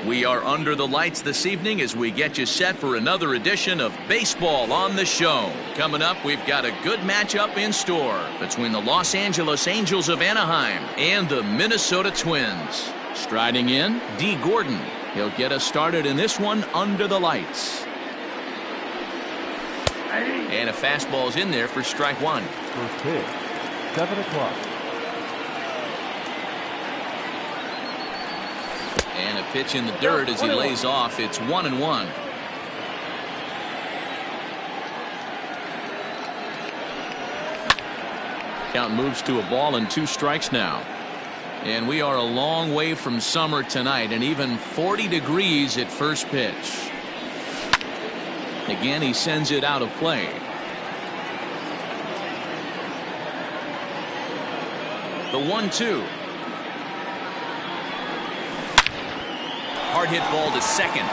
We are under the lights this evening as we get you set for another edition of Baseball on the Show. Coming up, we've got a good matchup in store between the Los Angeles Angels of Anaheim and the Minnesota Twins. Striding in, D. Gordon. He'll get us started in this one under the lights. And a fastball's in there for strike one. First pitch, 7 o'clock. And a pitch in the dirt as he lays off. It's 1-1. Count moves to a ball and 2 strikes now. And we are a long way from summer tonight, and even 40 degrees at first pitch. Again, he sends it out of play. The 1-2. Hard hit ball to second.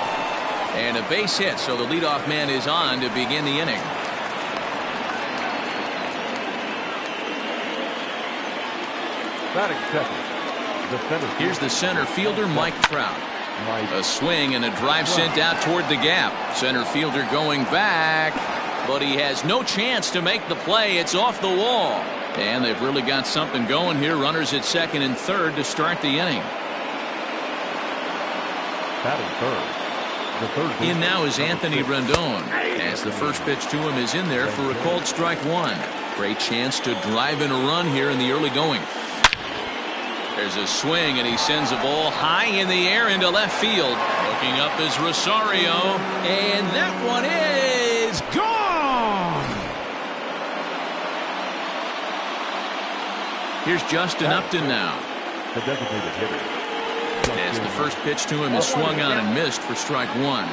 And a base hit, so the leadoff man is on to begin the inning. Batting second. Here's the center fielder, Mike Trout. A swing and a drive sent out toward the gap. Center fielder going back, but he has no chance to make the play. It's off the wall. And they've really got something going here. Runners at second and third to start the inning. Batting third. The third in now is Anthony Rendon, as the first pitch to him is in there for a called strike one. Great chance to drive in a run here in the early going. There's a swing, and he sends a ball high in the air into left field. Looking up is Rosario, and that one is gone. Here's Justin Upton now. The designated hitter. As the first pitch to him is swung on and missed for strike one.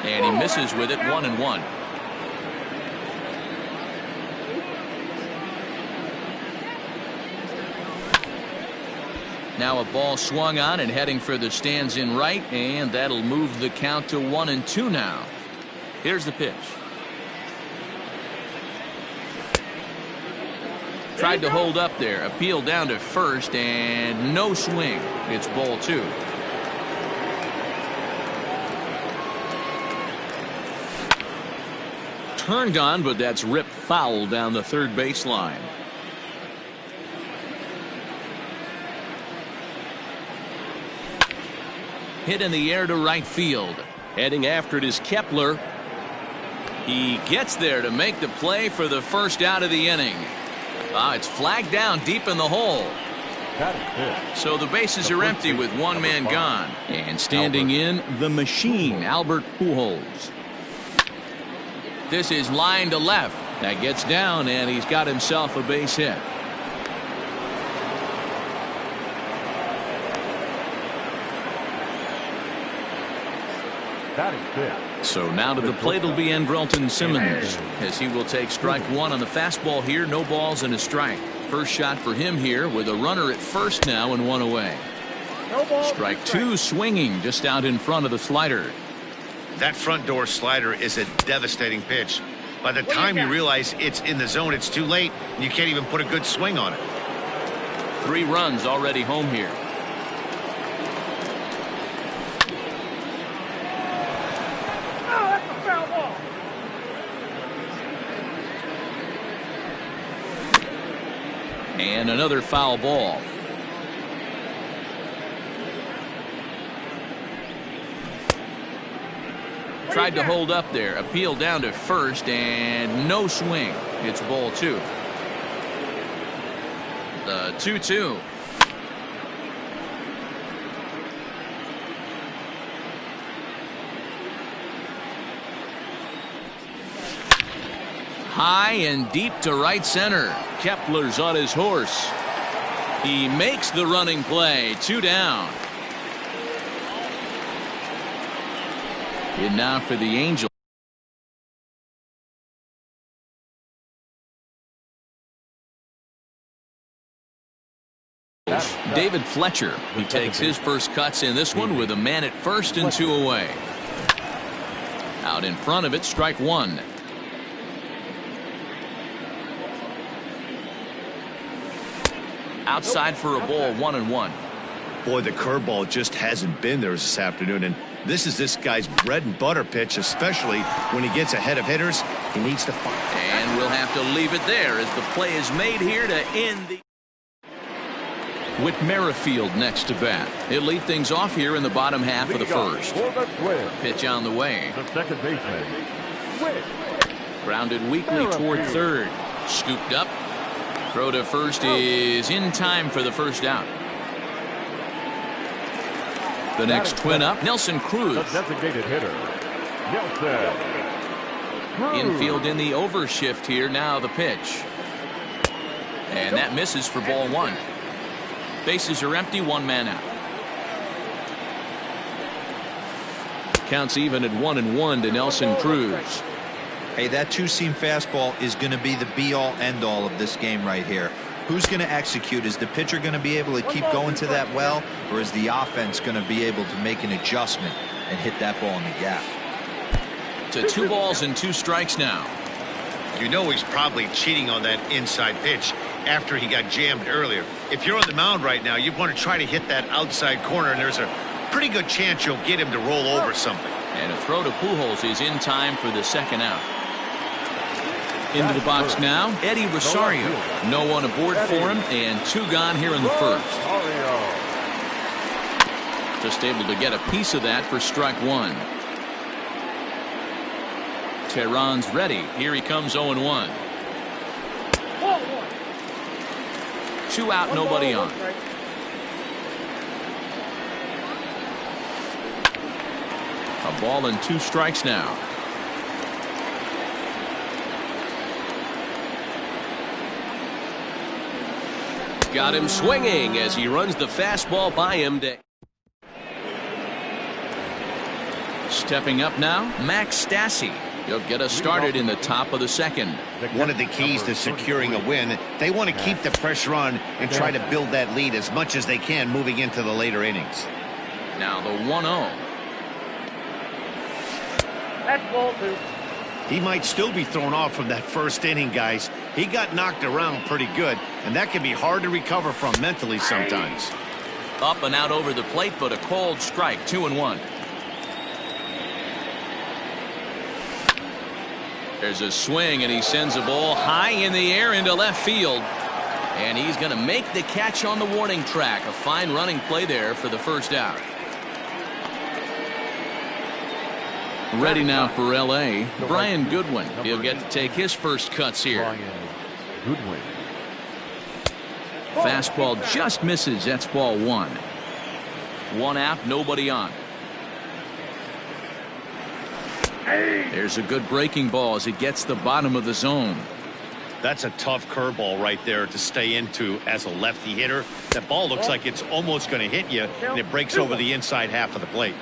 And he misses with it, 1-1. Now a ball swung on and heading for the stands in right, and that'll move the count to 1-2 now. Here's the pitch. Tried to hold up there, appealed down to first, and no swing. It's ball 2. Turned on, but that's ripped foul down the third baseline. Hit in the air to right field. Heading after it is Kepler. He gets there to make the play for the first out of the inning. It's flagged down deep in the hole. So the bases are empty with one man gone. And standing in, the machine, Albert Pujols. This is line to left. That gets down, and he's got himself a base hit. So now to the plate will be Andrelton Simmons, as he will take strike one on the fastball here. No balls and a strike. First shot for him here with a runner at first now and one away. Strike two swinging just out in front of the slider. That front door slider is a devastating pitch. By the time you realize it's in the zone, it's too late. You can't even put a good swing on it. 3 runs already home here. And another foul ball. Tried to hold up there. Appeal down to first and no swing. It's ball 2. The 2-2. High and deep to right center. Kepler's on his horse. He makes the running play. 2 down. And now for the Angels. David Fletcher. He takes his first cuts in this one with a man at first and 2 away. Out in front of it, strike 1. Outside for a ball, 1-1. Boy, the curveball just hasn't been there this afternoon, and this guy's bread and butter pitch, especially when he gets ahead of hitters. He needs to find. And we'll have to leave it there as the play is made here to end the. With Merrifield next to bat. He'll lead things off here in the bottom half of the first. Pitch on the way. The second baseman. Grounded weakly toward third. Scooped up. Throw to first is in time for the first out. The next twin up, Nelson Cruz. The designated hitter, Nelson Cruz. Infield in the overshift here. Now the pitch. And that misses for ball 1. Bases are empty, 1 man out. Counts even at 1-1 to Nelson Cruz. Hey, that 2-seam fastball is going to be the be-all, end-all of this game right here. Who's going to execute? Is the pitcher going to be able to keep going to that well, or is the offense going to be able to make an adjustment and hit that ball in the gap? To 2 balls and 2 strikes now. You know he's probably cheating on that inside pitch after he got jammed earlier. If you're on the mound right now, you want to try to hit that outside corner, and there's a pretty good chance you'll get him to roll over something. And a throw to Pujols is in time for the second out. Into the box now, Eddie Rosario. No one aboard for him, and 2 gone here in the first. Just able to get a piece of that for strike 1. Tehran's ready. Here he comes 0-1. 2 out, nobody on. A ball and 2 strikes now. Got him swinging as he runs the fastball by him. Stepping up now, Max Stassi. He'll get us started in the top of the second. One of the keys to securing a win, they want to keep the pressure on and try to build that lead as much as they can moving into the later innings. Now the 1-0. That's ball 2. He might still be thrown off from that first inning, guys. He got knocked around pretty good, and that can be hard to recover from mentally sometimes. Up and out over the plate, but a cold strike. 2-1. There's a swing, and he sends a ball high in the air into left field. And he's going to make the catch on the warning track. A fine running play there for the first out. Ready now for L.A., Brian Goodwin. He'll get to take his first cuts here. Goodwin. Fastball just misses. That's ball 1. 1 out, nobody on. There's a good breaking ball as it gets the bottom of the zone. That's a tough curveball right there to stay into as a lefty hitter. That ball looks like it's almost going to hit you, and it breaks over the inside half of the plate.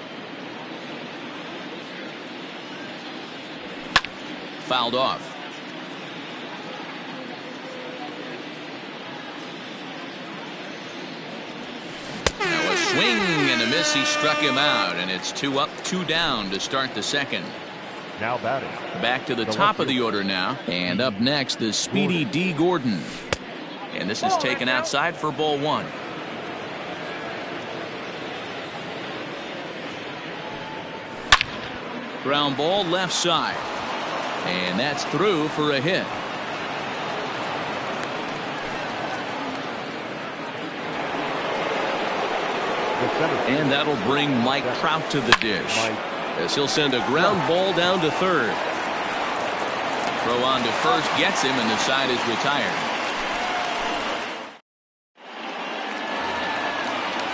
Fouled off. Now a swing and a miss. He struck him out, and it's 2 up, 2 down to start the second. Now batting. Back to the top of the order now, and up next the speedy D. Gordon. And this is taken outside for ball 1. Ground ball left side. And that's through for a hit. And that'll bring Mike Trout to the dish. as he'll send a ground ball down to third. Throw on to first gets him, and the side is retired.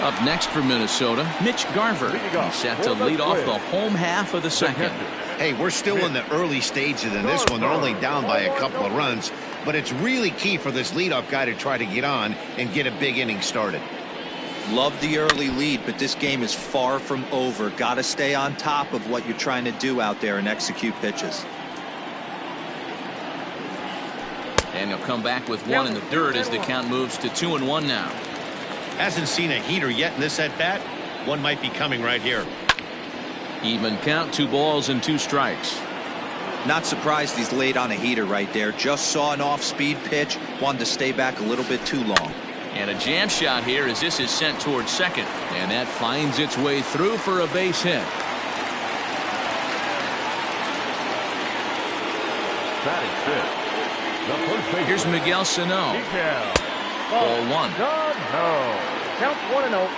Up next for Minnesota, Mitch Garver. He's set to lead off the home half of the second. Hey, we're still in the early stages in this one. They're only down by a couple of runs, but it's really key for this leadoff guy to try to get on and get a big inning started. Love the early lead, but this game is far from over. Got to stay on top of what you're trying to do out there and execute pitches. And he'll come back with one in the dirt as the count moves to 2-1 now. Hasn't seen a heater yet in this at-bat. One might be coming right here. Even count, 2 balls and 2 strikes. Not surprised he's laid on a heater right there. Just saw an off-speed pitch. Wanted to stay back a little bit too long. And a jam shot here as this is sent towards second. And that finds its way through for a base hit. Here's Miguel Sano. Ball 1. No. Count 1-0.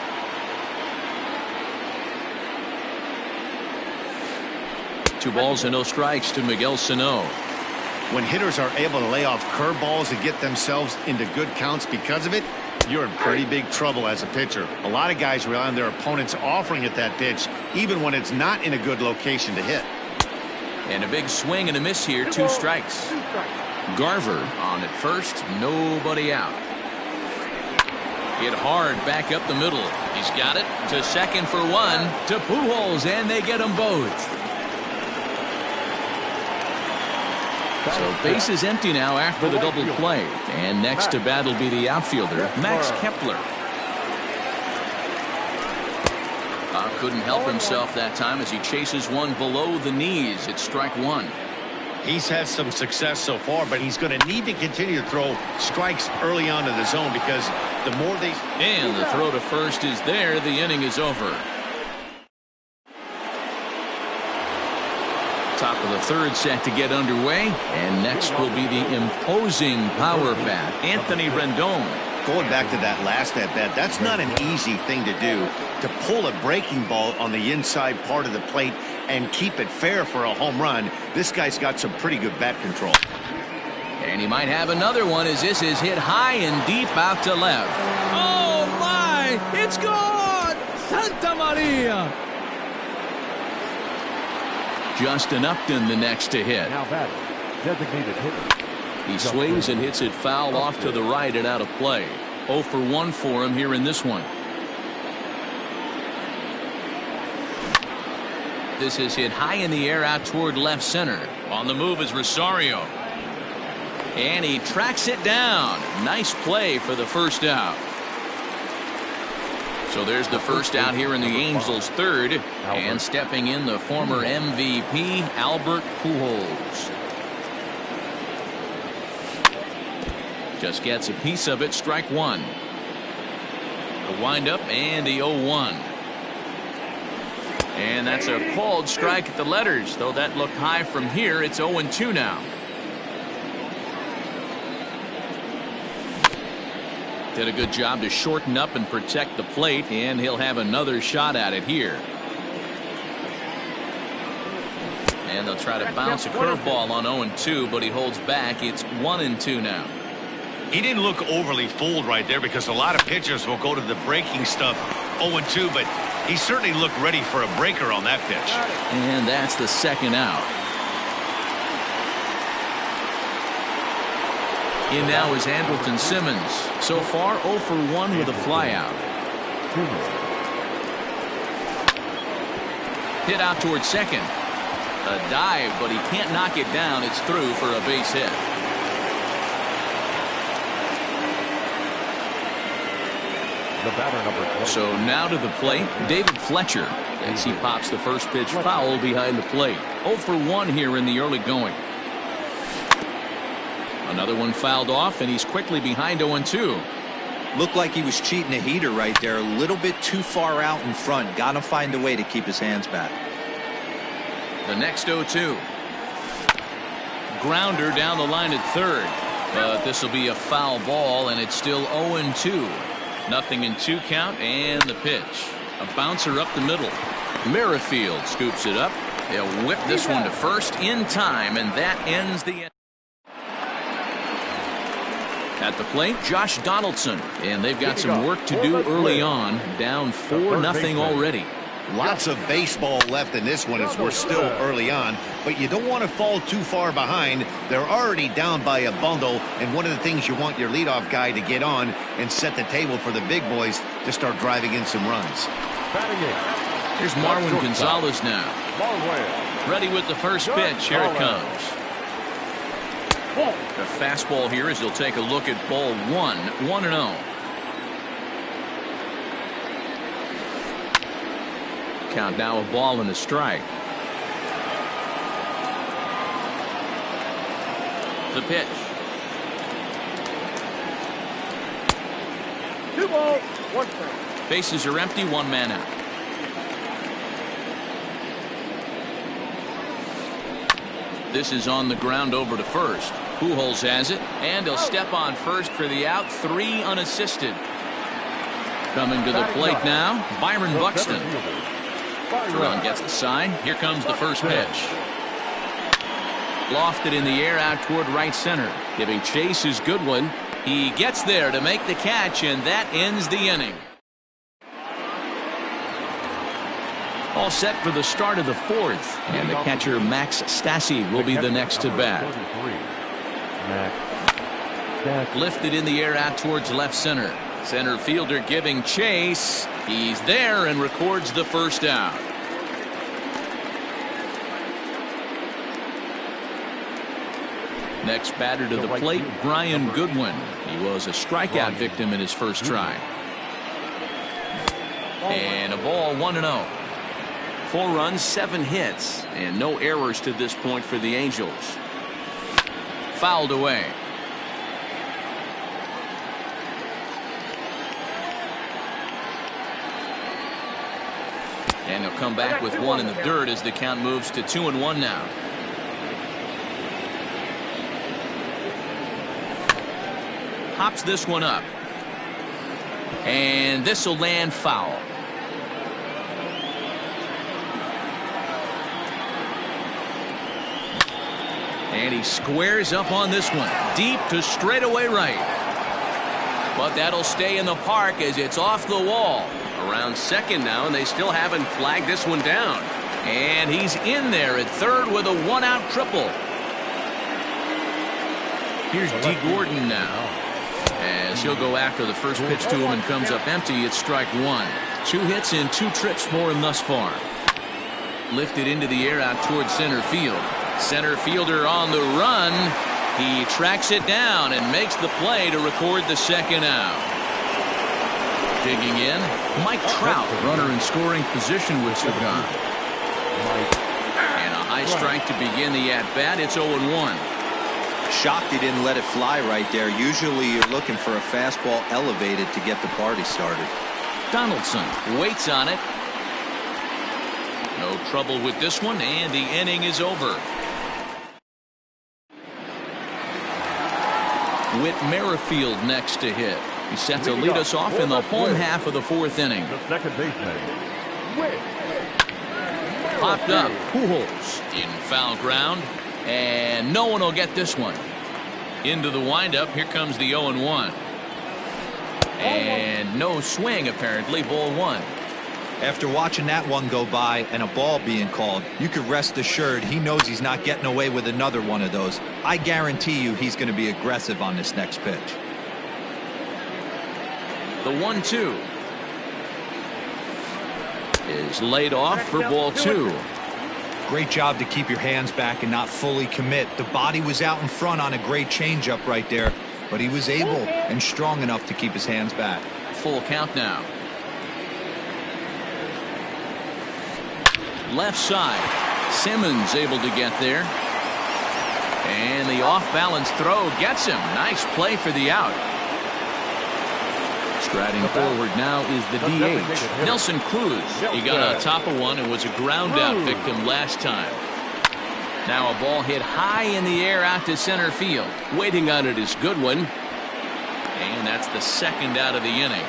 Two balls and no strikes to Miguel Sano. When hitters are able to lay off curveballs and get themselves into good counts because of it, you're in pretty big trouble as a pitcher. A lot of guys rely on their opponents offering at that pitch, even when it's not in a good location to hit. And a big swing and a miss here, 2 strikes. Garver on at first, nobody out. Hit hard back up the middle. He's got it to second for 1 to Pujols, and they get them both. So base is empty now after the double play. And next to bat will be the outfielder, Max Kepler. Couldn't help himself that time as he chases one below the knees. It's strike 1. He's had some success so far, but he's going to need to continue to throw strikes early on in the zone because the more they... And the throw to first is there. The inning is over. Top of the third set to get underway. And next will be the imposing power bat, Anthony Rendon. Going back to that last at-bat, that's not an easy thing to do, to pull a breaking ball on the inside part of the plate and keep it fair for a home run. This guy's got some pretty good bat control. And he might have another one as this is hit high and deep out to left. Oh, my! It's gone! Santa Maria! Justin Upton the next to hit. Now batting, designated hitter. He swings and hits it foul off to the right and out of play. 0 for 1 for him here in this one. This is hit high in the air out toward left center. On the move is Rosario. And he tracks it down. Nice play for the first out. So there's the first out here in the Angels' third. And stepping in, the former MVP, Albert Pujols. Just gets a piece of it, strike 1. The windup and the 0-1. And that's a called strike at the letters, though that looked high from here. It's 0-2 now. Did a good job to shorten up and protect the plate, and he'll have another shot at it here. And they'll try to bounce a curveball on 0-2, but he holds back. It's 1-2 now. He didn't look overly fooled right there because a lot of pitchers will go to the breaking stuff 0-2, but he certainly looked ready for a breaker on that pitch. And that's the second out. In now is Andrelton Simmons. So far 0 for 1 with a flyout. Hit out towards second. A dive, but he can't knock it down. It's through for a base hit. The batter, number 20. So now to the plate, David Fletcher, as he pops the first pitch foul behind the plate. 0 for 1 here in the early going. Another one fouled off, and he's quickly behind 0-2. Looked like he was cheating a heater right there. A little bit too far out in front. Got to find a way to keep his hands back. The next 0-2. Grounder down the line at third. But this will be a foul ball, and it's still 0-2. Nothing in 2 count, and the pitch. A bouncer up the middle. Merrifield scoops it up. They'll whip this one to first in time, and that ends the inning. At the plate, Josh Donaldson, and they've got some work to do early on, down 4-0 already. Lots of baseball left in this one as we're still early on, but you don't want to fall too far behind. They're already down by a bundle, and one of the things you want your leadoff guy to get on and set the table for the big boys to start driving in some runs. Here's Marwin Gonzalez now. Ready with the first pitch. Here it comes. The fastball here as he'll take a look at ball 1, 1-0. Count now, a ball and a strike. The pitch. 2 balls, 1 strike. Bases are empty, 1 man out. This is on the ground over to first. Pujols has it, and he'll step on first for the out. 3 unassisted. Coming to the plate now, Byron Buxton. Run gets the sign. Here comes the first pitch. Lofted in the air out toward right center. Giving chase is Goodwin. He gets there to make the catch, and that ends the inning. All set for the start of the 4th, and the catcher Max Stassi will be the next to bat. Lifted in the air out towards left center. Center fielder giving chase. He's there and records the first out. Next batter to the plate, Brian Goodwin. He was a strikeout victim in his first try. And a ball, 1-0. 4 runs, 7 hits, and no errors to this point for the Angels. Fouled away. And he'll come back with 1 in the dirt as the count moves to 2-1 now. Hops this one up. And this will land foul. And he squares up on this one. Deep to straightaway right. But that'll stay in the park as it's off the wall. Around second now, and they still haven't flagged this one down. And he's in there at third with a 1-out triple. Here's D. Gordon now. As he'll go after the first pitch to him and comes up empty. It's strike 1. 2 hits and 2 trips for him thus far. Lifted into the air out towards center field. Center fielder on the run. He tracks it down and makes the play to record the second out. Digging in, Mike Trout, runner in scoring position with Sagan. And a high strike to begin the at-bat. It's 0-1. Shocked he didn't let it fly right there. Usually you're looking for a fastball elevated to get the party started. Donaldson waits on it. No trouble with this one, and the inning is over. Whit Merrifield next to hit. He's set to lead us off in the home half of the 4th inning. The second baseman, Popped up. Pujols in foul ground. And no one will get this one. Into the windup. Here comes the 0-1. And no swing, apparently. Ball 1. After watching that one go by and a ball being called, you could rest assured he knows he's not getting away with another one of those. I guarantee you he's going to be aggressive on this next pitch. The 1-2 is laid off for ball 2. Great job to keep your hands back and not fully commit. The body was out in front on a great changeup right there, but he was able and strong enough to keep his hands back. Full count now. Left side. Simmons able to get there. And the off-balance throw gets him. Nice play for the out. Striding forward now is the DH, Nelson Cruz. He got on top of one and was a ground-out victim last time. Now a ball hit high in the air out to center field. Waiting on it is Goodwin. And that's the second out of the inning.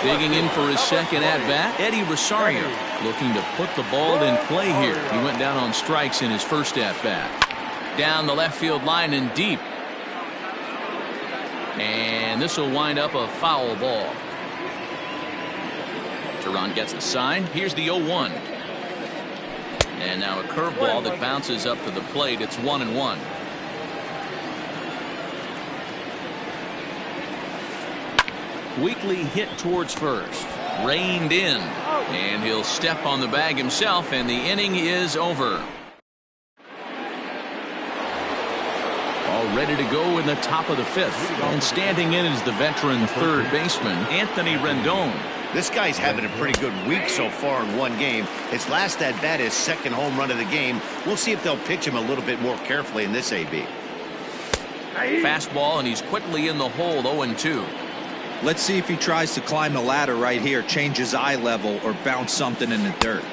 Digging in for his second at-bat, Eddie Rosario, looking to put the ball in play here. He went down on strikes in his first at-bat. Down the left field line and deep. And this will wind up a foul ball. Teheran gets the sign. Here's the 0-1. And now a curveball that bounces up to the plate. It's 1-1. Weekly hit towards first. Reined in. And he'll step on the bag himself, and the inning is over. All ready to go in the top of the fifth. And standing in is the veteran third baseman, Anthony Rendon. This guy's having a pretty good week so far in one game. His last at-bat is second home run of the game. We'll see if they'll pitch him a little bit more carefully in this AB. Fastball, and he's quickly in the hole, 0-2. Let's see if he tries to climb the ladder right here, change his eye level, or bounce something in the dirt.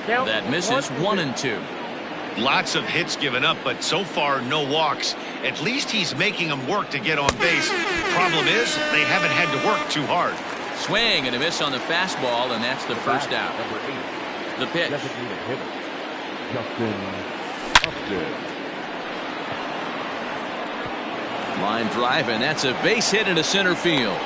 That misses, 1-2. Lots of hits given up, but so far no walks. At least he's making them work to get on base. Problem is, they haven't had to work too hard. Swing and a miss on the fastball, and that's the first out. The pitch. Line drive, and that's a base hit into center field.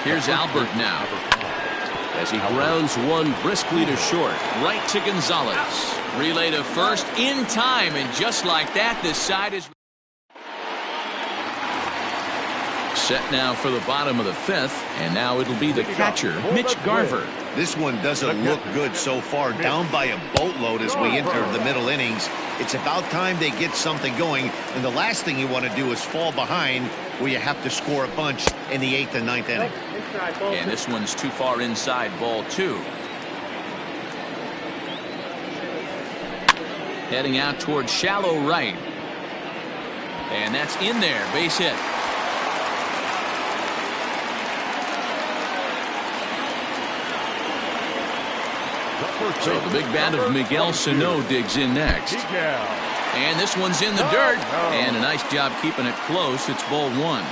Here's Albert now, as he grounds one briskly to short. Right to Gonzalez. Relay to first in time, and just like that, this side is set now for the bottom of the fifth, and now it'll be the catcher, Mitch Garver. This one doesn't look good so far. Down by a boatload as we enter the middle innings. It's about time they get something going, and the last thing you want to do is fall behind where you have to score a bunch in the 8th and 9th inning. And this one's too far inside, ball 2. Heading out towards shallow right. And that's in there, base hit. So the big bat of Miguel Sano digs in next. And this one's in the dirt. And a nice job keeping it close. It's ball 1.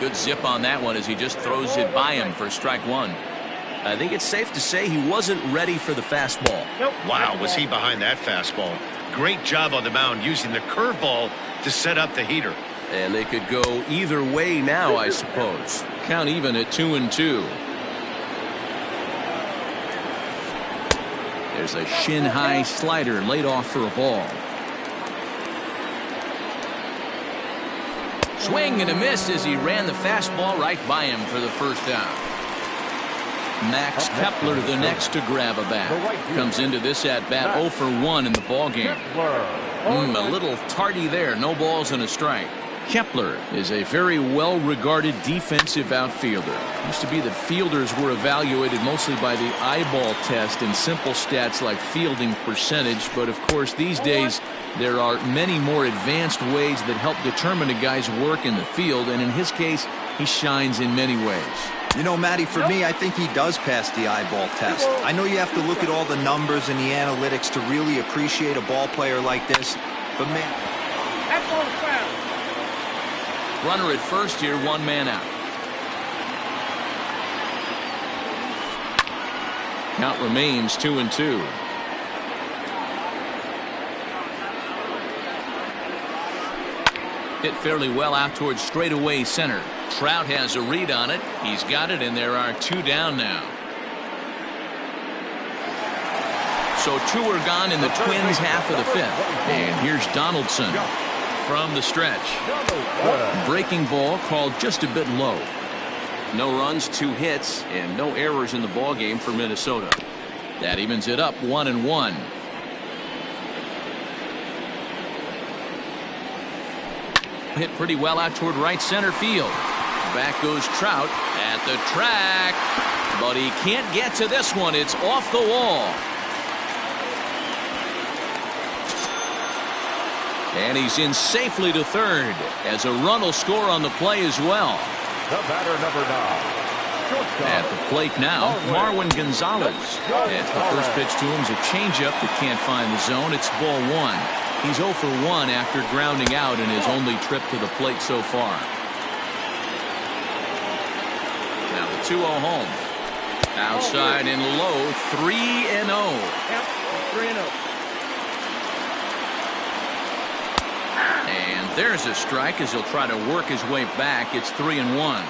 Good zip on that one as he just throws it by him for strike 1. I think it's safe to say he wasn't ready for the fastball. Wow, was he behind that fastball. Great job on the mound using the curveball to set up the heater. And they could go either way now, I suppose. Count even at 2-2. There's a shin-high slider laid off for a ball. Swing and a miss as he ran the fastball right by him for the first out. Max Kepler the next to grab a bat. Comes into this at-bat 0 for 1 in the ballgame. A little tardy there. No balls and a strike. Kepler is a very well-regarded defensive outfielder. Used to be that fielders were evaluated mostly by the eyeball test and simple stats like fielding percentage, but of course these days there are many more advanced ways that help determine a guy's work in the field, and in his case he shines in many ways. You know, Matty, for me, I think he does pass the eyeball test. I know you have to look at all the numbers and the analytics to really appreciate a ball player like this, but man, That's on the foul. Runner at first here, 1 man out. Count remains 2-2. Hit fairly well out towards straightaway center. Trout has a read on it. He's got it, and there are 2 down now. So 2 are gone in the Twins' half of the 5th. And here's Donaldson from the stretch. Breaking ball called just a bit low. No runs, 2 hits, and no errors in the ball game for Minnesota. That evens it up 1-1. Hit pretty well out toward right center field. Back goes Trout at the track, but he can't get to this one. It's off the wall. And he's in safely to third as a run will score on the play as well. The batter, number 9. At the plate now, Marwin Gonzalez. As the first pitch to him is a changeup that can't find the zone. It's ball one. He's 0 for 1 after grounding out in his only trip to the plate so far. Now the 2-0 home. Outside and low, 3-0. Yep, 3-0. And there's a strike as he'll try to work his way back. It's 3-1.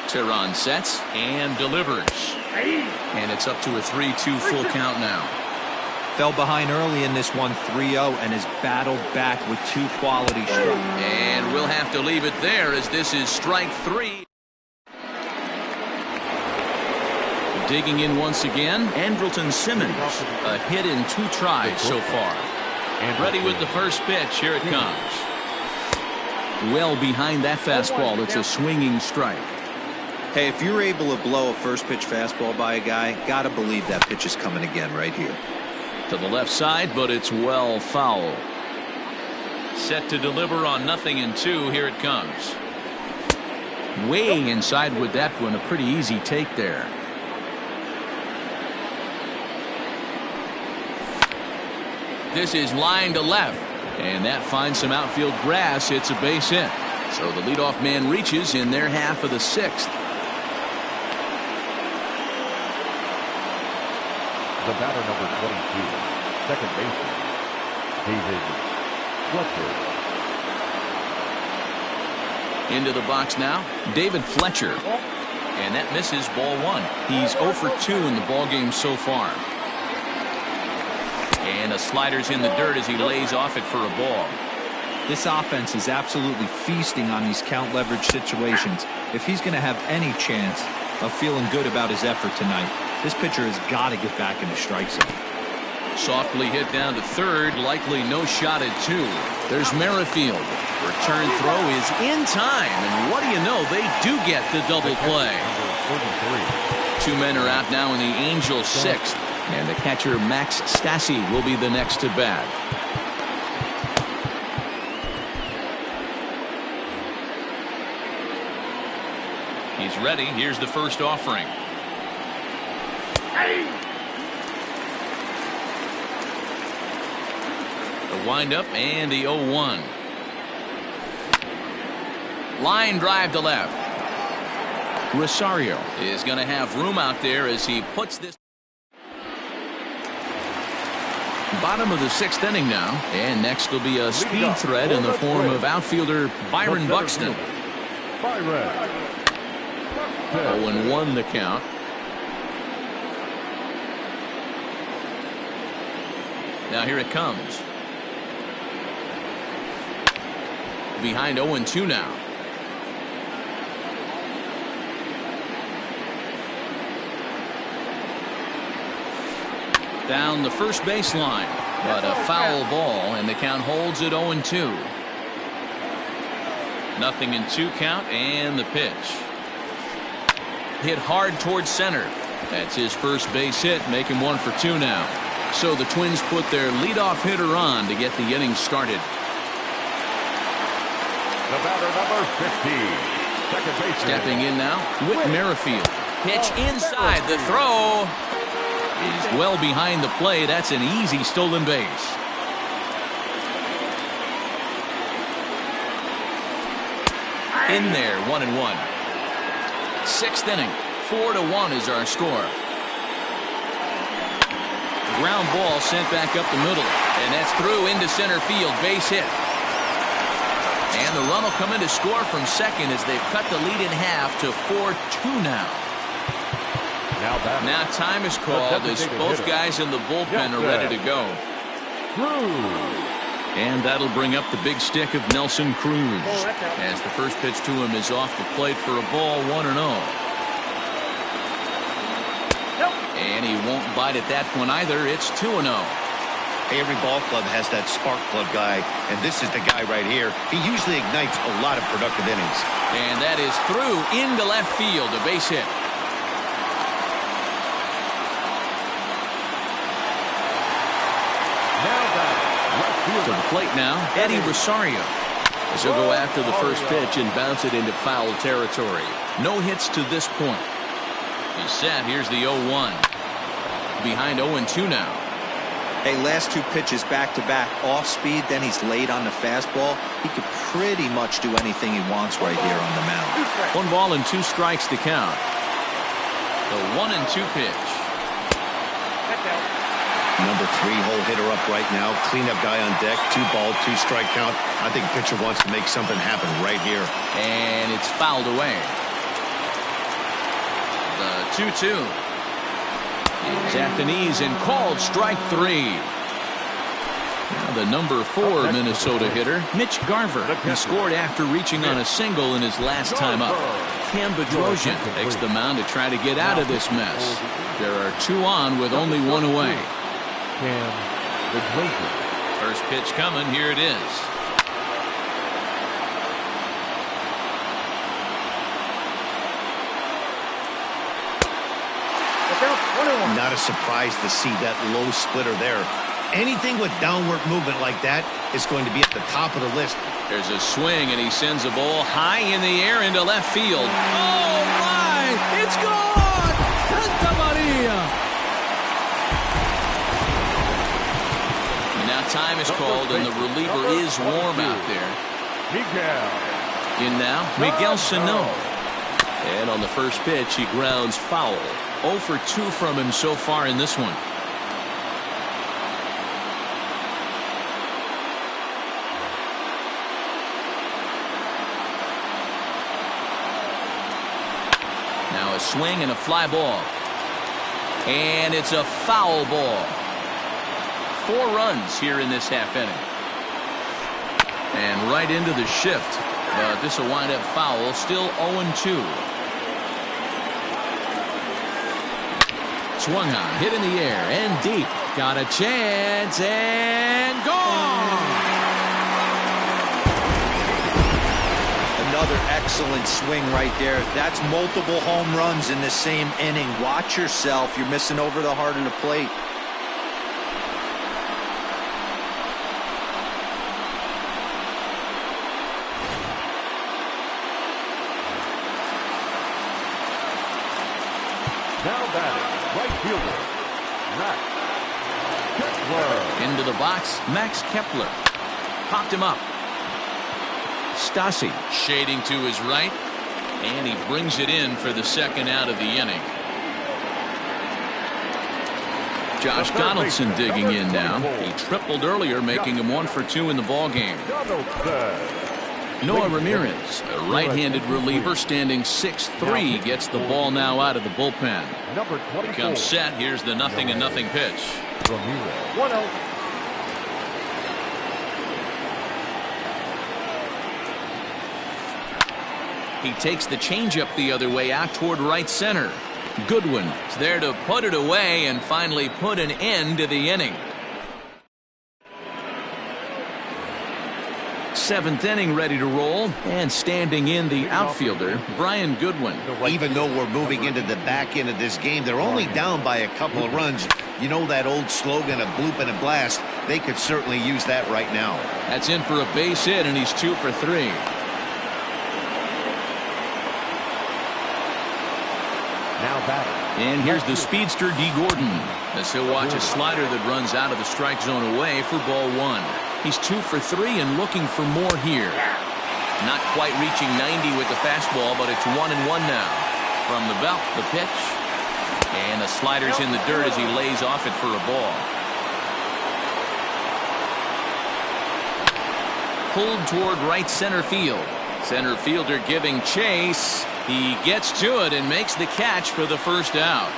Tehran sets and delivers. And it's up to a 3-2 full count now. Fell behind early in this one, 3-0, and has battled back with 2 quality strikes. And we'll have to leave it there as this is strike 3. Digging in once again, Andrelton Simmons. A hit in 2 tries so far. And ready with the first pitch. Here it comes. Well behind that fastball. It's a swinging strike. Hey, if you're able to blow a first pitch fastball by a guy, gotta believe that pitch is coming again right here. To the left side, but it's well foul. Set to deliver on 0-2. Here it comes. Way inside with that one. A pretty easy take there. This is line to left, and that finds some outfield grass. It's a base hit. So the leadoff man reaches in their half of the 6th. The batter, number 22, second baseman, David Fletcher. Into the box now, David Fletcher. And that misses, ball 1. He's 0 for 2 in the ballgame so far. And a slider's in the dirt as he lays off it for a ball. This offense is absolutely feasting on these count leverage situations. If he's going to have any chance of feeling good about his effort tonight, this pitcher has got to get back in the strike zone. Softly hit down to third, likely no shot at 2. There's Merrifield. Return throw is in time, and what do you know, they do get the double play. 2 men are out now in the Angels' 6th. And the catcher, Max Stassi, will be the next to bat. He's ready. Here's the first offering. The windup and the 0-1. Line drive to left. Rosario is going to have room out there as he puts this. Bottom of the 6th inning now, and next will be a speed threat in the form of outfielder Byron Buxton. 0-1 the count. Now here it comes. Behind 0-2 now. Down the first baseline, but a foul ball, and the count holds at 0-2. 0-2 count, and the pitch. Hit hard towards center. That's his first base hit, make him 1 for 2 now. So the Twins put their leadoff hitter on to get the inning started. The batter, number 50, second baseman. Stepping in now, Whit Merrifield. Pitch inside, the throw. He's well behind the play. That's an easy stolen base. In there, 1-1. 6th inning, 4-1 is our score. Ground ball sent back up the middle, and that's through into center field. Base hit. And the run will come in to score from second as they've cut the lead in half to 4-2 now. Now time is called as both guys in the bullpen are ready to go. And that'll bring up the big stick of Nelson Cruz as the first pitch to him is off the plate for a ball, 1-0. And he won't bite at that one either. It's 2-0. Every ball club has that spark plug guy, and this is the guy right here. He usually ignites a lot of productive innings. And that is through into left field, a base hit. To the plate now, Eddie Rosario. As he'll go after the first pitch and bounce it into foul territory. No hits to this point. He's set. Here's the 0-1. Behind 0-2 now. Hey, last two pitches back-to-back off speed, then he's late on the fastball. He could pretty much do anything he wants right here on the mound. 1 ball and 2 strikes to count. The 1-2 pitch. Number 3 hole hitter up right now. Cleanup guy on deck. 2 ball, 2 strike count. I think pitcher wants to make something happen right here. And it's fouled away. The 2-2. He's at the knees and called strike 3. Now the number 4 Minnesota hitter, Mitch Garver. He scored after reaching on a single in his last time up. Cam Bedrosian takes the mound to try to get out of this mess. There are 2 on with only 1 away. First pitch coming. Here it is. Not a surprise to see that low splitter there. Anything with downward movement like that is going to be at the top of the list. There's a swing, and he sends a ball high in the air into left field. Oh, my! It's gone! Santa Maria! And now time is called, and the reliever is warm out there. In now, Miguel Sano. And on the first pitch, he grounds foul. 0 for 2 from him so far in this one. Now a swing and a fly ball. And it's a foul ball. 4 runs here in this half inning. And right into the shift. But this will wind up foul. Still 0-2. Swung on, hit in the air, and deep. Got a chance, and gone! Another excellent swing right there. That's multiple home runs in the same inning. Watch yourself. You're missing over the heart of the plate. Now batting, right fielder, Max Kepler. Into the box, Max Kepler. Popped him up. Stassi shading to his right, and he brings it in for the second out of the inning. Josh Donaldson digging in now. He tripled earlier, making him 1 for 2 in the ballgame. Noah Ramirez, a right-handed reliever standing 6'3", gets the ball now out of the bullpen. Becomes set. Here's the 0-0 pitch. 1-0. He takes the changeup the other way out toward right center. Goodwin is there to put it away and finally put an end to the inning. 7th inning ready to roll, and standing in the outfielder, Brian Goodwin. Even though we're moving into the back end of this game, they're only down by a couple of runs. You know that old slogan, a bloop and a blast? They could certainly use that right now. That's in for a base hit, and he's 2 for 3. Now batting. And here's the speedster D. Gordon, as he'll watch a slider that runs out of the strike zone away for ball 1. He's 2 for 3 and looking for more here. Not quite reaching 90 with the fastball, but it's 1-1 now. From the belt, the pitch. And the slider's in the dirt as he lays off it for a ball. Pulled toward right center field. Center fielder giving chase. He gets to it and makes the catch for the first out.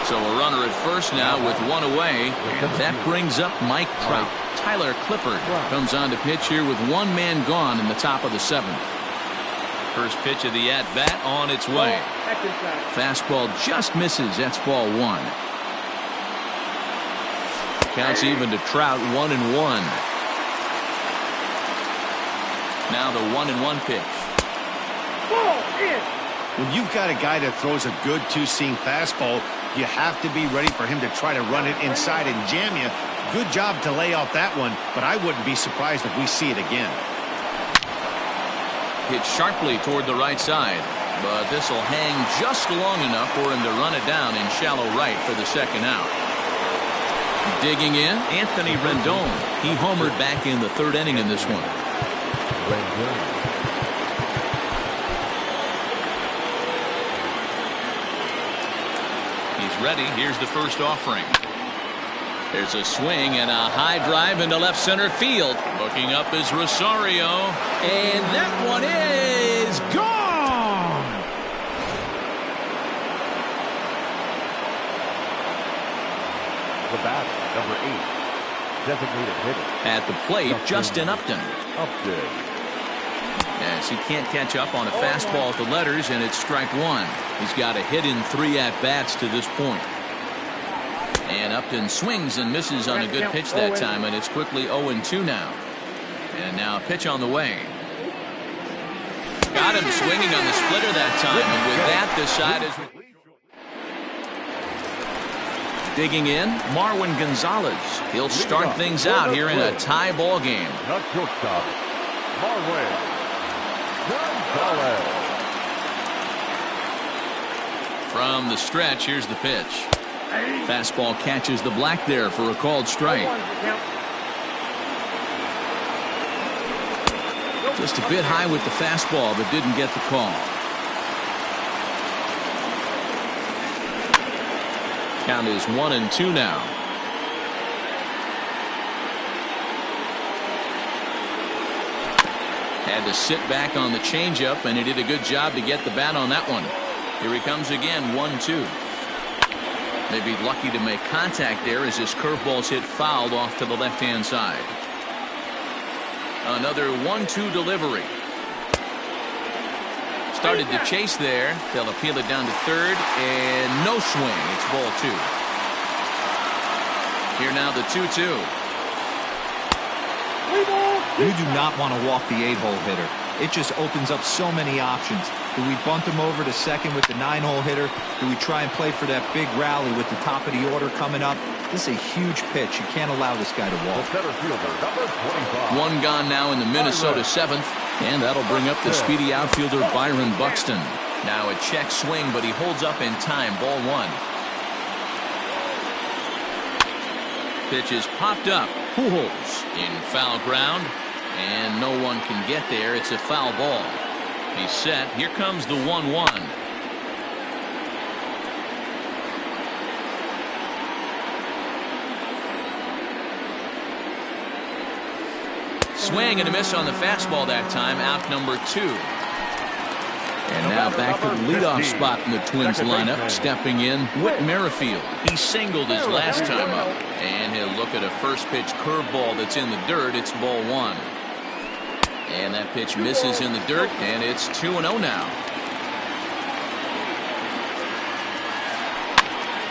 So a runner at first now with 1 away. And that brings up Mike Trout. Tyler Clippard comes on to pitch here with 1 man gone in the top of the 7th. First pitch of the at-bat on its way. Fastball just misses. That's ball 1. Counts even to Trout, 1-1. Now the 1-1 pitch. When you've got a guy that throws a good two-seam fastball, you have to be ready for him to try to run it inside and jam you. Good job to lay off that one, but I wouldn't be surprised if we see it again. Hit sharply toward the right side. But this will hang just long enough for him to run it down in shallow right for the second out. Digging in, Anthony Rendon. He homered back in the third inning in this one. He's ready. Here's the first offering. There's a swing and a high drive into left center field. Looking up is Rosario. And that one is gone. The bat, number 8, designated hitter. At the plate, Justin Upton. As he can't catch up on a fastball at the letters, and it's strike one. He's got a hit in 3 at-bats to this point. And Upton swings and misses on a good pitch that time, and it's quickly 0-2 now. And now a pitch on the way. Got him swinging on the splitter that time, and with that, the side is... Digging in, Marwin Gonzalez. He'll start things out here in a tie ball game. Not shortstop, Marwin Gonzalez. From the stretch, here's the pitch. Fastball catches the black there for a called strike. Just a bit high with the fastball, but didn't get the call. Count is 1-2 now. Had to sit back on the changeup, and he did a good job to get the bat on that one. Here he comes again, 1-2. Maybe lucky to make contact there as his curveball's hit fouled off to the left-hand side. Another 1-2 delivery. Started to chase there. They'll appeal it down to third, and no swing. It's ball 2. Here now the 2-2. You do not want to walk the 8-hole hitter. It just opens up so many options. Do we bunt him over to second with the 9-hole hitter? Do we try and play for that big rally with the top of the order coming up? This is a huge pitch. You can't allow this guy to walk. Center fielder, number 25. One gone now in the Minnesota 7th, and that'll bring up the speedy outfielder Byron Buxton. Now a check swing, but he holds up in time. Ball 1. Pitch is popped up. Pujols in foul ground, and no one can get there. It's a foul ball. He's set. Here comes the 1-1. Swing and a miss on the fastball that time. Out number 2. And now back to the leadoff spot in the Twins lineup. Stepping in, Whit Merrifield. He singled his last time up. And he'll look at a first pitch curveball that's in the dirt. It's ball 1. And that pitch misses in the dirt, and it's 2-0 now.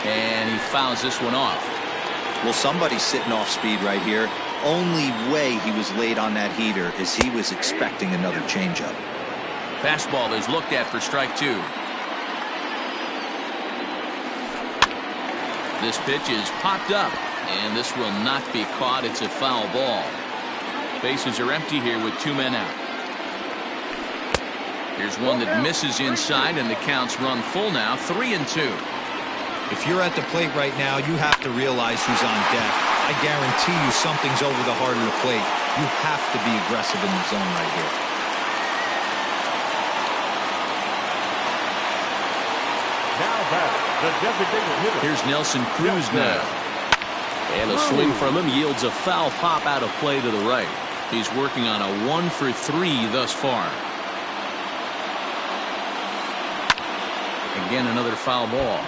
And he fouls this one off. Well, somebody's sitting off speed right here. Only way he was late on that heater is he was expecting another changeup. Fastball is looked at for strike 2. This pitch is popped up, and this will not be caught. It's a foul ball. Bases are empty here with 2 men out. Here's one that misses inside, and the counts run full now. 3-2. If you're at the plate right now, you have to realize who's on deck. I guarantee you something's over the heart of the plate. You have to be aggressive in the zone right here. Now back, the designated hitter. Here's Nelson Cruz now. And a swing from him yields a foul pop out of play to the right. He's working on a 1-for-3 thus far. Again, another foul ball.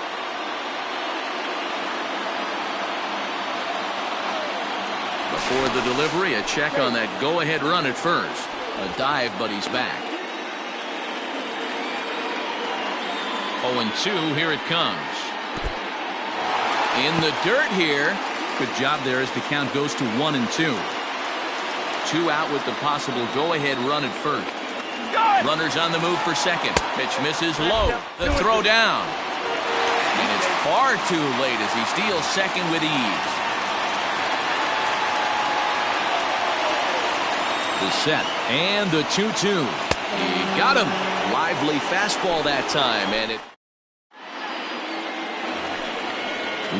Before the delivery, a check on that go-ahead run at first. A dive, but he's back. 0-2, here it comes. In the dirt here. Good job there as the count goes to 1-2. 2 out with the possible go-ahead run at first. Runners on the move for second. Pitch misses low. The throw down. And it's far too late as he steals second with ease. The set and the 2-2. He got him. Lively fastball that time, and it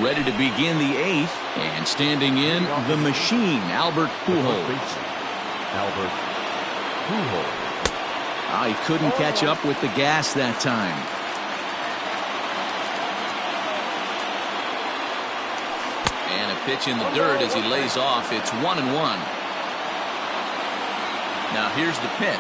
ready to begin the 8th, and standing in the machine, Albert Pujols. Albert Pujols. He couldn't catch up with the gas that time. And a pitch in the dirt as he lays off. It's 1-1. Now here's the pitch.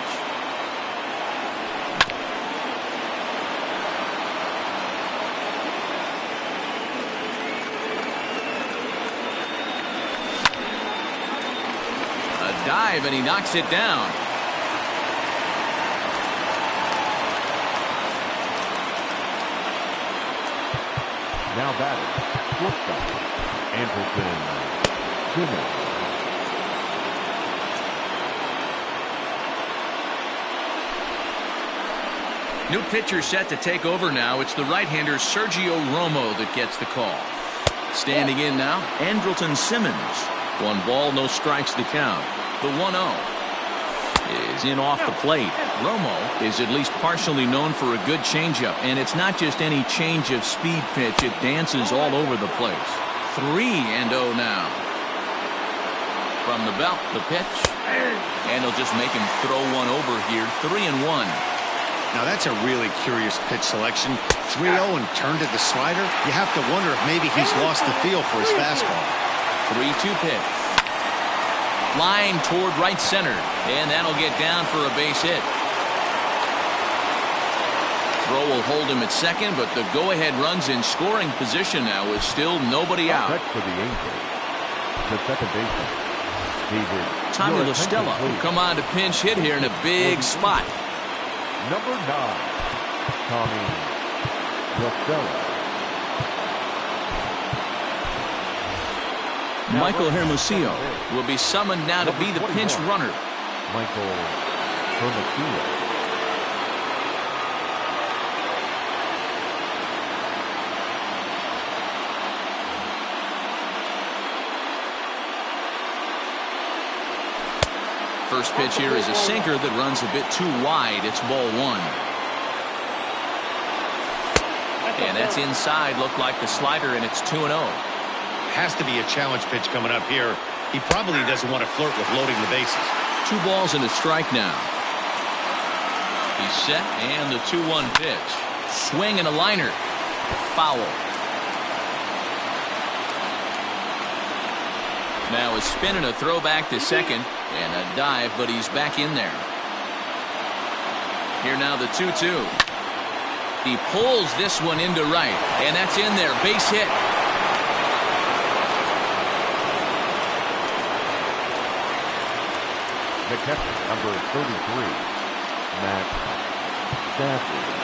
A dive, and he knocks it down. Now batting, shortstop, Andrelton Simmons. New pitcher set to take over now. It's the right-hander Sergio Romo that gets the call. Standing in now, Andrelton Simmons. 1 ball, no strikes to count. The 1-0 is in off the plate. Romo is at least partially known for a good changeup, and it's not just any change of speed pitch. It dances all over the place. 3-0 now. From the belt, the pitch, and he'll just make him throw one over here. 3-1. Now that's a really curious pitch selection. 3-0 and turned to the slider. You have to wonder if maybe he's lost the feel for his fastball. 3-2 pitch. Line toward right center, and that'll get down for a base hit. Throw will hold him at second, but the go-ahead run's in scoring position now with still nobody out. For the Angels, the second baseman, David Tommy La Stella will come on to pinch hit here in a big spot. Number 9, Tommy La Stella. Michael Hermosillo will be summoned now to be the pinch runner. Michael Hermosillo. First pitch here is a sinker that runs a bit too wide. It's ball 1. And that's inside. Looked like the slider, and it's 2-0. Has to be a challenge pitch coming up here. He probably doesn't want to flirt with loading the bases. 2 balls and a strike now. He's set, and the 2-1 pitch. Swing and a liner. Foul. Now a spin and a throw back to second, and a dive, but he's back in there. Here now the 2-2. He pulls this one into right, and that's in there. Base hit. The catcher, number 33, Matt Stafford.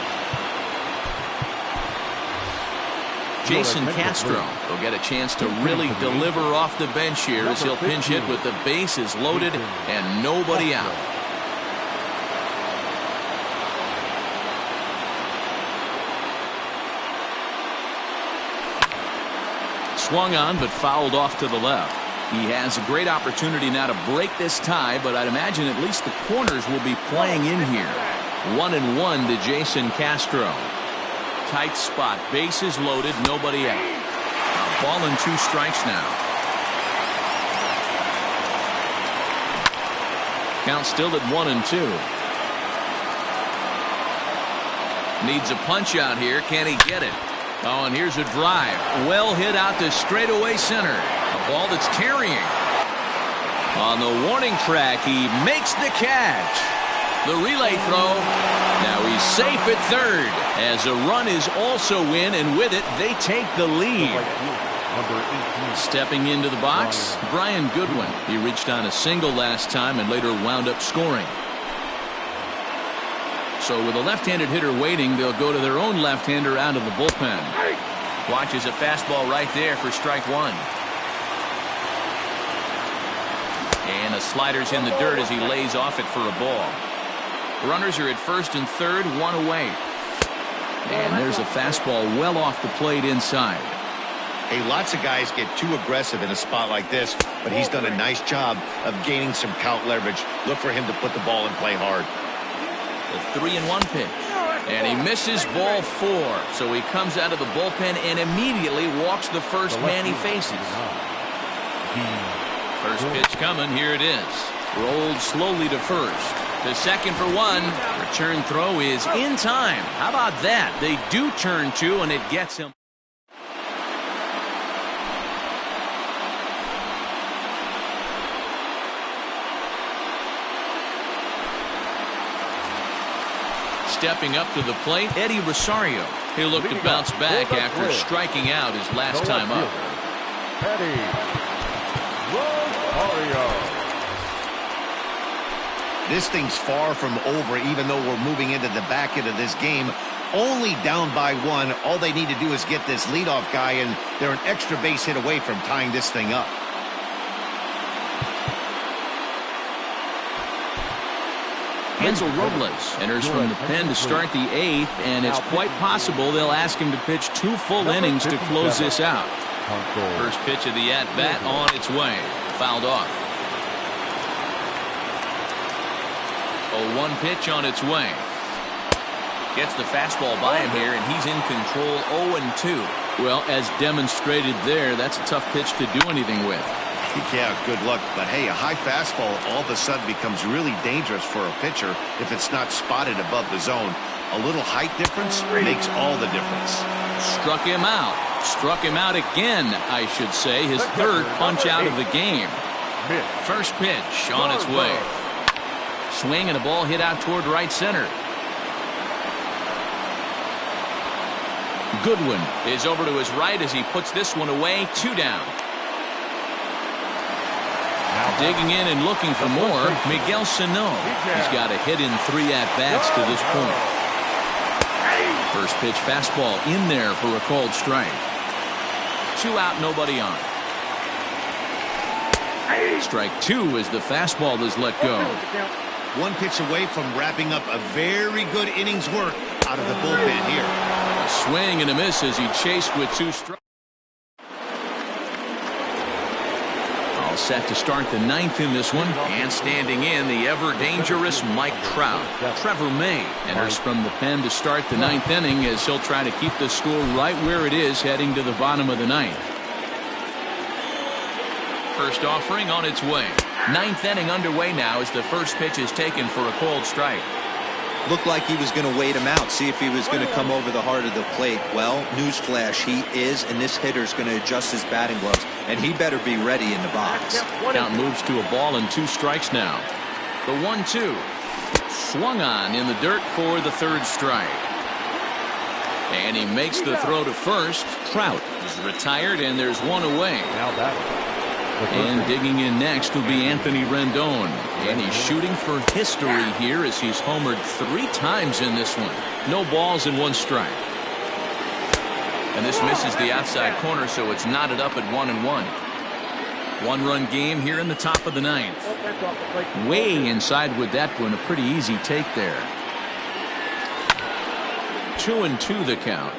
Jason Castro will get a chance to really deliver off the bench here as he'll pinch hit with the bases loaded and nobody out. Swung on but fouled off to the left. He has a great opportunity now to break this tie, but I'd imagine at least the corners will be playing in here. 1-1 to Jason Castro. Tight spot, bases loaded, nobody out. A ball and 2 strikes now. Count still at 1-2. Needs a punch out here. Can he get it? Oh, and here's a drive. Well hit out to straightaway center. A ball that's carrying. On the warning track, he makes the catch. The relay throw. Now he's safe at third as a run is also in, and with it, they take the lead. Stepping into the box, Brian Goodwin. He reached on a single last time and later wound up scoring. So with a left-handed hitter waiting, they'll go to their own left-hander out of the bullpen. Watches a fastball right there for strike 1. And a slider's in the dirt as he lays off it for a ball. Runners are at first and third, 1 away. And there's a fastball well off the plate inside. Hey, lots of guys get too aggressive in a spot like this, but he's done a nice job of gaining some count leverage. Look for him to put the ball in play hard. The 3-1 pitch. And he misses ball 4. So he comes out of the bullpen and immediately walks the first man he faces. First pitch coming. Here it is. Rolled slowly to first. To second for 1. Return throw is in time. How about that? They do turn 2, and it gets him. Stepping up to the plate, Eddie Rosario. He'll look to bounce back after striking out his last time up. Eddie Rosario. This thing's far from over, even though we're moving into the back end of this game. Only down by 1. All they need to do is get this leadoff guy, and they're an extra base hit away from tying this thing up. Hansel Robles enters from the pen to start the 8th, and it's quite possible they'll ask him to pitch 2 full innings to close this out. First pitch of the at-bat on its way. Fouled off. 0-1 pitch on its way. Gets the fastball by him here, and he's in control. 0-2. Well, as demonstrated there, that's a tough pitch to do anything with. Yeah, good luck. But hey, a high fastball all of a sudden becomes really dangerous for a pitcher if it's not spotted above the zone. A little height difference makes all the difference. Struck him out. Struck him out again, I should say. His third punch out of the game. First pitch on its way. Swing and a ball hit out toward right center. Goodwin is over to his right as he puts this one away. 2 down. Digging in and looking for more, Miguel Sano. He's got a hit in 3 at-bats to this point. First pitch fastball in there for a called strike. 2 out, nobody on. Strike 2 as the fastball is let go. 1 pitch away from wrapping up a very good innings work out of the bullpen here. A swing and a miss as he chased with 2 strikes. All set to start the 9th in this one. And standing in, the ever-dangerous Mike Trout. Trevor May enters from the pen to start the 9th inning as he'll try to keep the score right where it is heading to the bottom of the 9th. First offering on its way. 9th inning underway now as the first pitch is taken for a called strike. Looked like he was going to wait him out, see if he was going to come over the heart of the plate. Well, newsflash, he is, and this hitter's going to adjust his batting gloves, and he better be ready in the box. Count moves to a ball and 2 strikes now. The 1-2. Swung on in the dirt for the 3rd strike. And he makes the throw to first. Trout is retired, and there's 1 away. And digging in next will be Anthony Rendon. And he's shooting for history here as he's homered 3 times in this one. No balls and 1 strike. And this misses the outside corner, so it's knotted up at 1-1. 1-run game here in the top of the 9th. Way inside with that one. A pretty easy take there. 2-2 the count.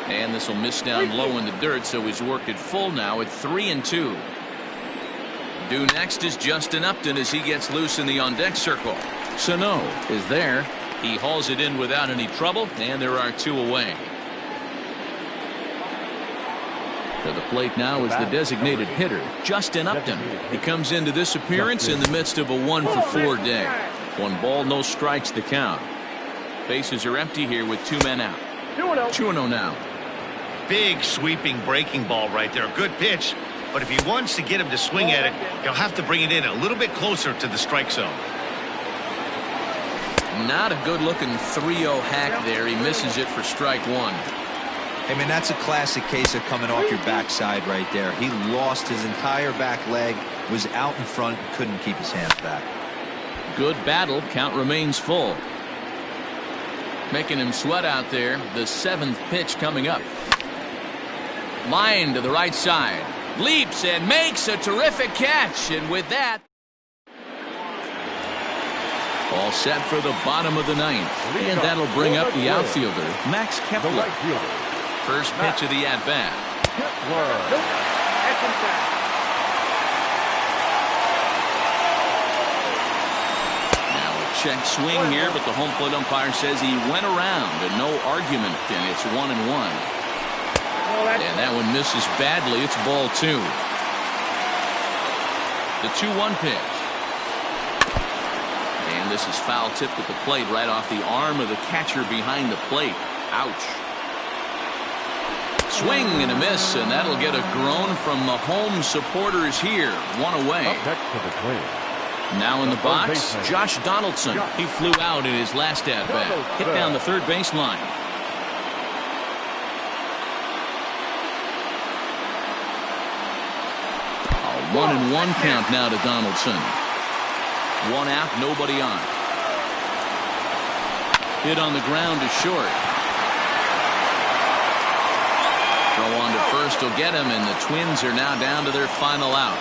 And this will miss down low in the dirt, so he's worked it full now at 3-2. Due next is Justin Upton as he gets loose in the on-deck circle. Sano is there. He hauls it in without any trouble, and there are 2 away. To the plate now is the designated hitter, Justin Upton. He comes into this appearance in the midst of a 1-for-4 day. 1 ball, no strikes the count. Bases are empty here with 2 men out. 2-0 now. Big sweeping breaking ball right there. Good pitch. But if he wants to get him to swing at it, he'll have to bring it in a little bit closer to the strike zone. Not a good looking 3-0 hack there. He misses it for strike 1. Hey, man, that's a classic case of coming off your backside right there. He lost his entire back leg, was out in front, couldn't keep his hands back. Good battle. Count remains full. Making him sweat out there. The 7th pitch coming up. Line to the right side. Leaps and makes a terrific catch. And with that, all set for the bottom of the 9th. And that'll bring up the outfielder, Max Kepler. First pitch of the at-bat. Check swing here, but the home plate umpire says he went around and no argument, and it's 1-1. And that one misses badly. It's ball 2. The 2-1 pitch. And this is foul tipped at the plate right off the arm of the catcher behind the plate. Ouch. Swing and a miss, and that'll get a groan from the home supporters here. 1 away. Up next to the plate. Now in the box, Josh Donaldson. He flew out in his last at-bat. Hit down the third baseline. A 1-1 count now to Donaldson. 1 out, nobody on. Hit on the ground to short. Throw on to first will get him, and the Twins are now down to their final out.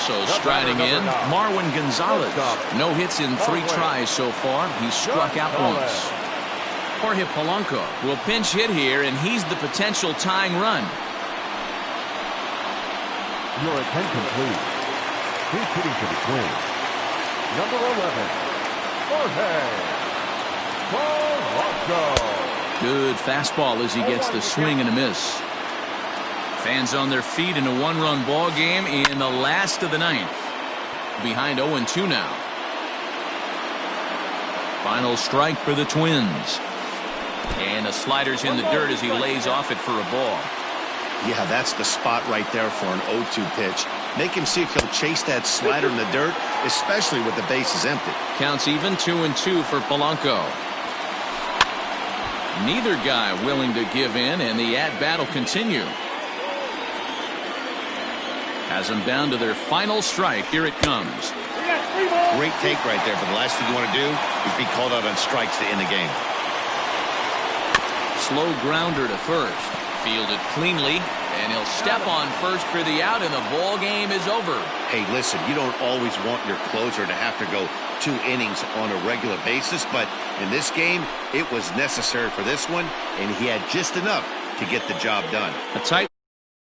So striding in, Marwin Gonzalez. No hits in 3 tries so far. He's struck out once. Jorge Polanco will pinch hit here, and he's the potential tying run. Your attention, please. He's hitting for the Twins. Number 11, Jorge Polanco. Good fastball as he gets the swing and a miss. Fans on their feet in a 1-run ball game in the last of the 9th. Behind 0-2 now. Final strike for the Twins. And the slider's in the dirt as he lays off it for a ball. Yeah, that's the spot right there for an 0-2 pitch. Make him see if he'll chase that slider in the dirt, especially with the bases empty. Counts even, 2-2 for Polanco. Neither guy willing to give in, and the at-bat will continue. Has them down to their final strike. Here it comes. Great take right there, but the last thing you want to do is be called out on strikes to end the game. Slow grounder to first. Fielded cleanly, and he'll step on first for the out, and the ball game is over. Hey, listen, you don't always want your closer to have to go 2 innings on a regular basis, but in this game, it was necessary for this one, and he had just enough to get the job done. A tight